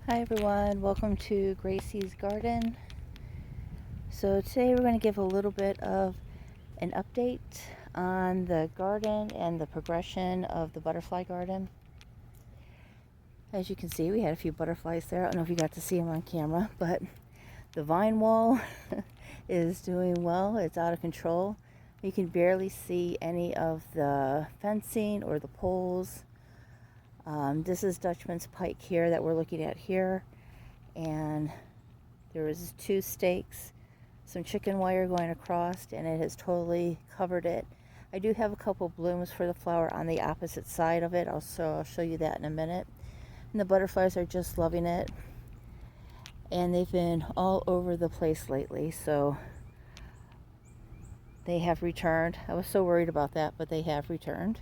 Hi everyone, welcome to Gracie's Garden. So today we're going to give a little bit of an update on the garden and the progression of the butterfly garden. As you can see, we had a few butterflies there. I don't know if you got to see them on camera, but the vine wall is doing well. It's out of control. You can barely see any of the fencing or the poles. This is Dutchman's pike here that we're looking at here, and there was 2 stakes, some chicken wire going across, and it has totally covered it. I do have a couple blooms for the flower on the opposite side of it. I'll show you that in a minute. And the butterflies are just loving it, and they've been all over the place lately, so they have returned. I was so worried about that, but they have returned.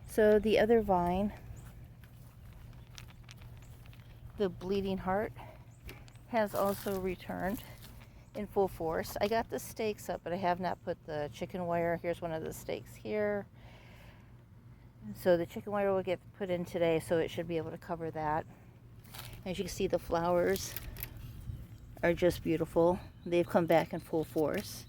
So the other vine, the bleeding heart, has also returned in full force. I got the stakes up, but I have not put the chicken wire. Here's one of the stakes here. So the chicken wire will get put in today, so it should be able to cover that. As you can see, the flowers are just beautiful. They've come back in full force.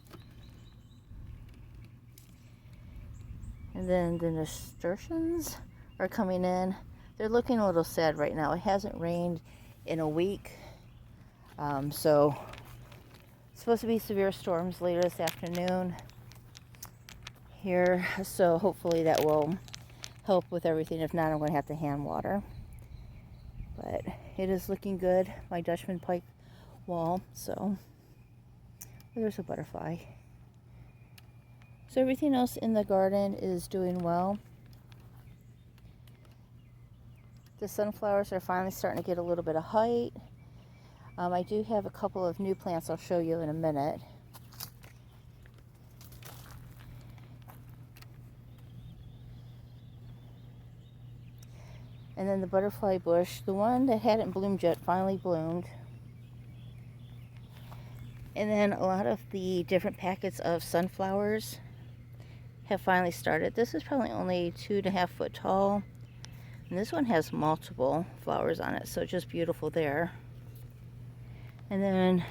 And then the nasturtiums are coming in. They're looking a little sad right now. It hasn't rained in a week. So it's supposed to be severe storms later this afternoon here. So hopefully that will help with everything. If not, I'm going to have to hand water. But it is looking good, my Dutchman pike wall. So there's a butterfly. So everything else in the garden is doing well. The sunflowers are finally starting to get a little bit of height. I do have a couple of new plants I'll show you in a minute. And then the butterfly bush, the one that hadn't bloomed yet, finally bloomed. And then a lot of the different packets of sunflowers have finally started. This is probably only 2.5 foot tall. And this one has multiple flowers on it, so just beautiful there. And then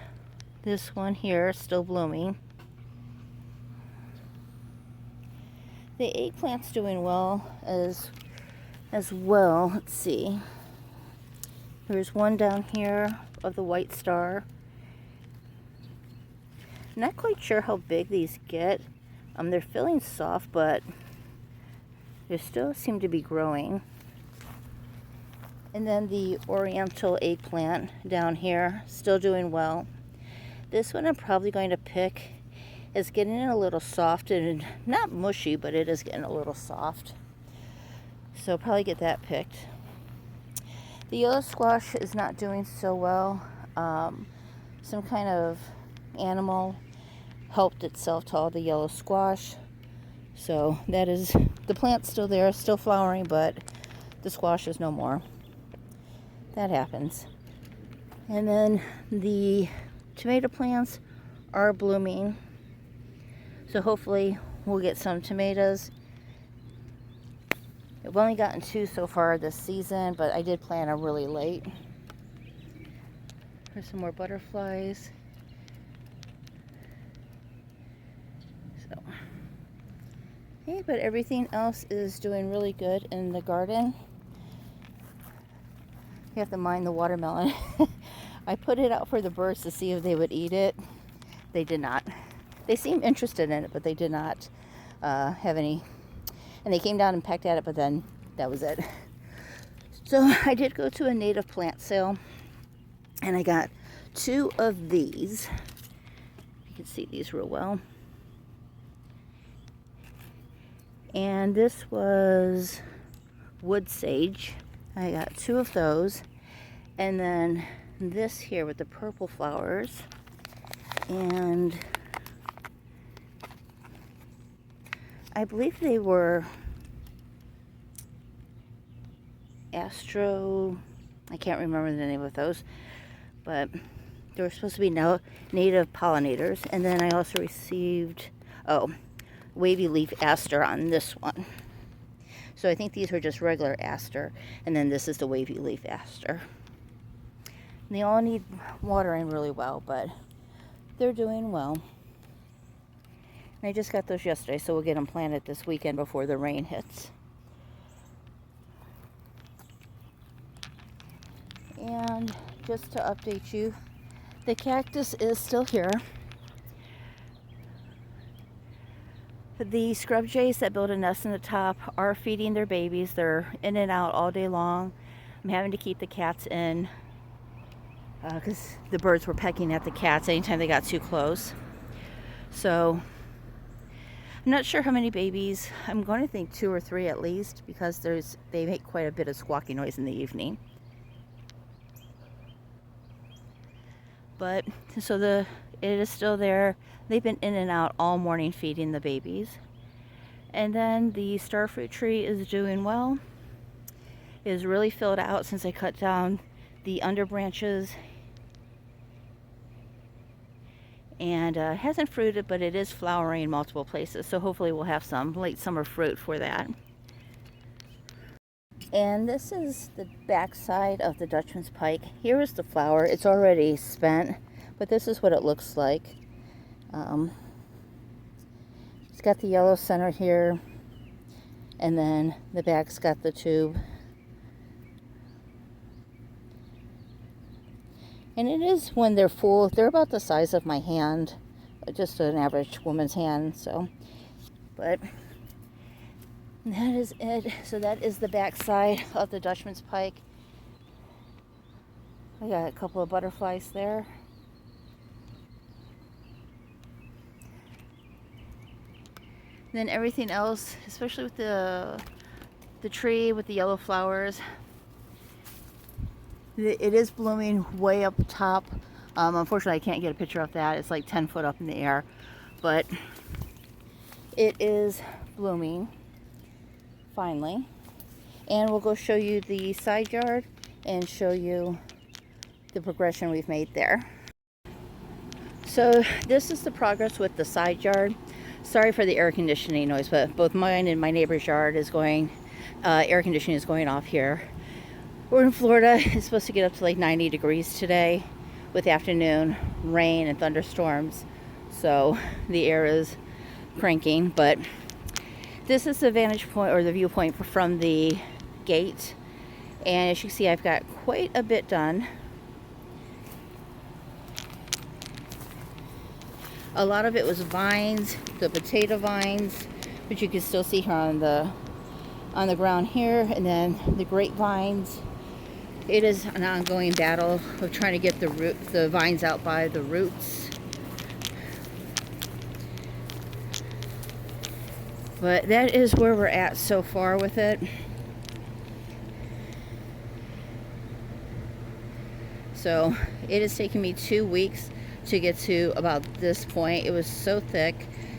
this one here is still blooming. The eggplant's doing well as well. Let's see. There's one down here of the white star. Not quite sure how big these get. They're feeling soft, but they still seem to be growing. And then the oriental eggplant down here, still doing well. This one I'm probably going to pick. It's getting a little soft and not mushy, but it is getting a little soft. So probably get that picked. The yellow squash is not doing so well. Some kind of animal helped itself to all the yellow squash. So that is, the plant's still there, still flowering, but the squash is no more. That happens. And then the tomato plants are blooming. So hopefully we'll get some tomatoes. I've only gotten 2 so far this season, but I did plant them really late. There's some more butterflies. So, okay, but everything else is doing really good in the garden. You have to mind the watermelon. I put it out for the birds to see if they would eat it. They did not. They seemed interested in it, but they did not have any. And they came down and pecked at it, but then that was it. So I did go to a native plant sale, and I got 2 of these. You can see these real well. And this was wood sage. I got 2 of those. And then this here with the purple flowers. And I believe they were I can't remember the name of those, but they were supposed to be native pollinators. And then I also received, wavy leaf aster on this one. So I think these were just regular aster, and then this is the wavy leaf aster. They all need watering really well, but they're doing well. And I just got those yesterday, so we'll get them planted this weekend before the rain hits. And just to update you, the cactus is still here. The scrub jays that build a nest in the top are feeding their babies. They're in and out all day long. I'm having to keep the cats in because the birds were pecking at the cats anytime they got too close. So I'm not sure how many babies. I'm going to think 2 or 3 at least, because they make quite a bit of squawky noise in the evening. But so it is still there. They've been in and out all morning feeding the babies. And then the starfruit tree is doing well. It is really filled out since I cut down the under branches. And hasn't fruited, but it is flowering in multiple places. So hopefully we'll have some late summer fruit for that. And this is the back side of the Dutchman's pike. Here is the flower. It's already spent, but this is what it looks like. It's got the yellow center here, and then the back's got the tube. And it is, when they're full, they're about the size of my hand, just an average woman's hand. So, but that is it. So that is the back side of the Dutchman's pike. I got a couple of butterflies there. Then everything else, especially with the tree with the yellow flowers, it is blooming way up top. Unfortunately, I can't get a picture of that. It's like 10 foot up in the air, but it is blooming finally. And we'll go show you the side yard and show you the progression we've made there. So this is the progress with the side yard. Sorry for the air conditioning noise, but both mine and my neighbor's yard is going, air conditioning is going off here. We're in Florida. It's supposed to get up to like 90 degrees today with afternoon rain and thunderstorms. So the air is cranking, but this is the vantage point or the viewpoint from the gate. And as you can see, I've got quite a bit done. A lot of it was vines, the potato vines, which you can still see here on the ground here, and then the grapevines. It is an ongoing battle of trying to get the vines out by the roots. But that is where we're at so far with it. So it has taken me 2 weeks to get to about this point. It was so thick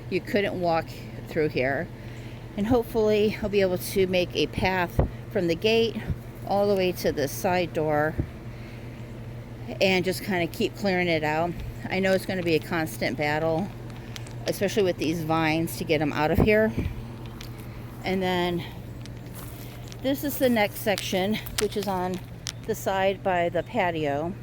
you couldn't walk through here. And hopefully I'll be able to make a path from the gate all the way to the side door and just kind of keep clearing it out. I know it's going to be a constant battle, especially with these vines, to get them out of here. And then this is the next section, which is on the side by the patio.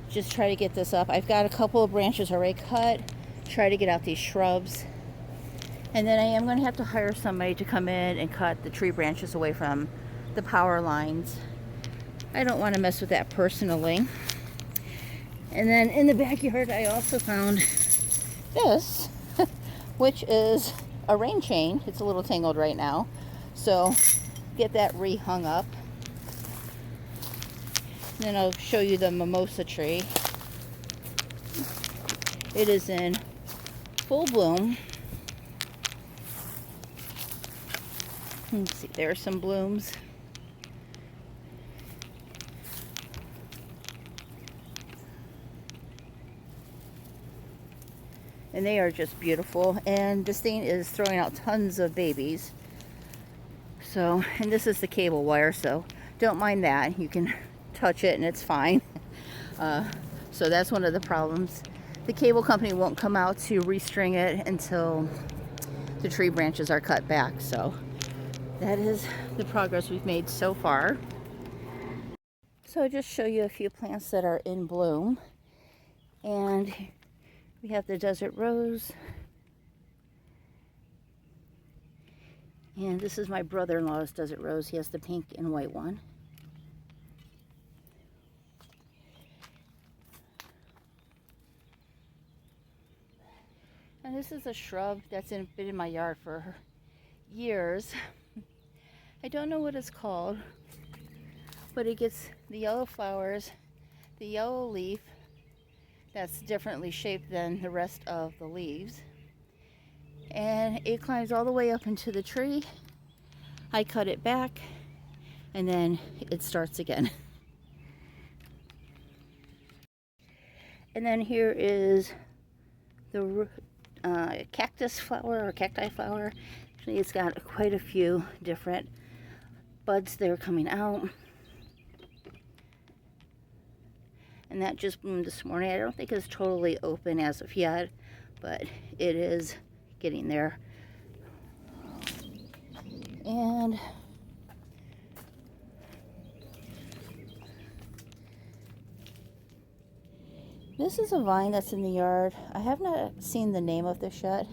Just try to get this up. I've got a couple of branches already cut. Try to get out these shrubs. And then I am going to have to hire somebody to come in and cut the tree branches away from the power lines. I don't want to mess with that personally. And then in the backyard, I also found this, which is a rain chain. It's a little tangled right now. So get that re-hung up. And then I'll show you the mimosa tree. It is in full bloom. Let's see, there are some blooms. And they are just beautiful. And this thing is throwing out tons of babies. So, and this is the cable wire, so don't mind that. You can touch it and it's fine. So that's one of the problems. The cable company won't come out to restring it until the tree branches are cut back. So that is the progress we've made so far. So I'll just show you a few plants that are in bloom. And we have the desert rose. And this is my brother-in-law's desert rose. He has the pink and white one. And this is a shrub that's been in my yard for years. I don't know what it's called, but it gets the yellow flowers, the yellow leaf that's differently shaped than the rest of the leaves. And it climbs all the way up into the tree. I cut it back, and then it starts again. And then here is the cactus flower or cacti flower. Actually, it's got quite a few different buds that are coming out. And that just bloomed this morning. I don't think it's totally open as of yet, but it is getting there. And this is a vine that's in the yard. I have not seen the name of this yet,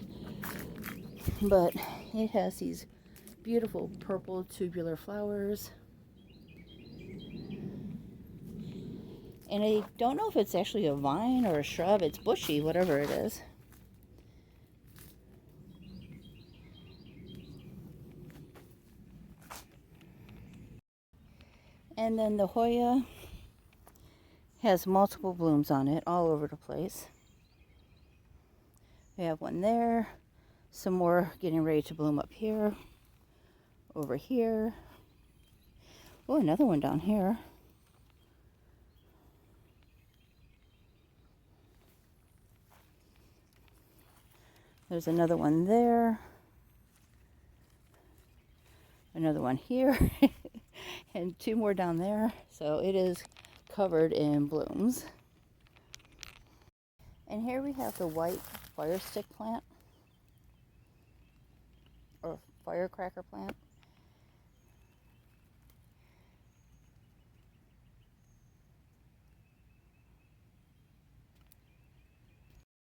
but it has these beautiful purple tubular flowers. And I don't know if it's actually a vine or a shrub. It's bushy, whatever it is. And then the Hoya has multiple blooms on it all over the place. We have one there, some more getting ready to bloom up here, over here. Oh, another one down here. There's another one there, another one here, and two more down there. So it is covered in blooms. And here we have the white fire stick plant, or firecracker plant.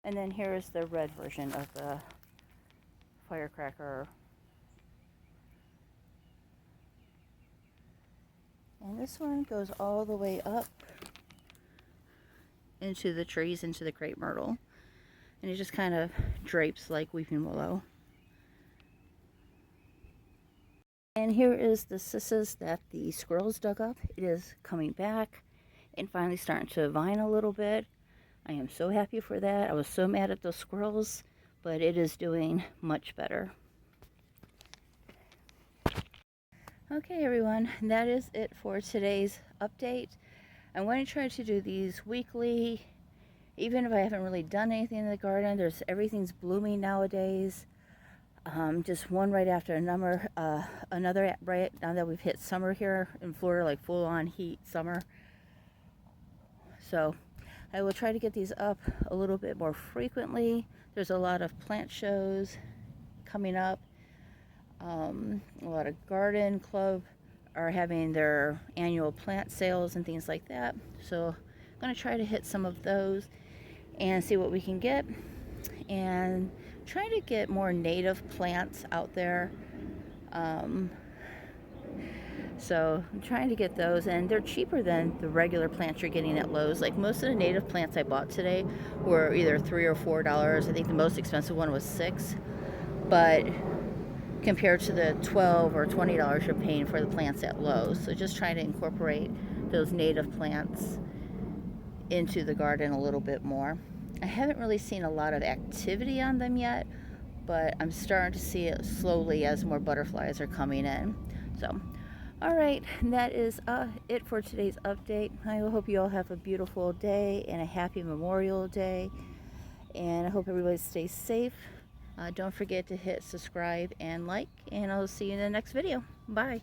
And then here is the red version of the firecracker. And this one goes all the way up into the trees, into the crepe myrtle. And it just kind of drapes like weeping willow. And here is the cissus that the squirrels dug up. It is coming back and finally starting to vine a little bit. I am so happy for that. I was so mad at those squirrels, but it is doing much better. Okay, everyone, that is it for today's update. I'm going to try to do these weekly, even if I haven't really done anything in the garden. Everything's blooming nowadays. Just one right after another. Another right now that we've hit summer here in Florida, like full-on heat summer. So I will try to get these up a little bit more frequently. There's a lot of plant shows coming up. A lot of garden club are having their annual plant sales and things like that. So I'm going to try to hit some of those and see what we can get. And trying to get more native plants out there. So I'm trying to get those, and they're cheaper than the regular plants you're getting at Lowe's. Like most of the native plants I bought today were either $3 or $4. I think the most expensive one was $6, but compared to the $12 or $20 you're paying for the plants at Lowe's. So just trying to incorporate those native plants into the garden a little bit more. I haven't really seen a lot of activity on them yet, but I'm starting to see it slowly as more butterflies are coming in. So all right, that is it for today's update. I hope you all have a beautiful day and a happy Memorial Day. And I hope everybody stays safe. Don't forget to hit subscribe and like, and I'll see you in the next video. Bye.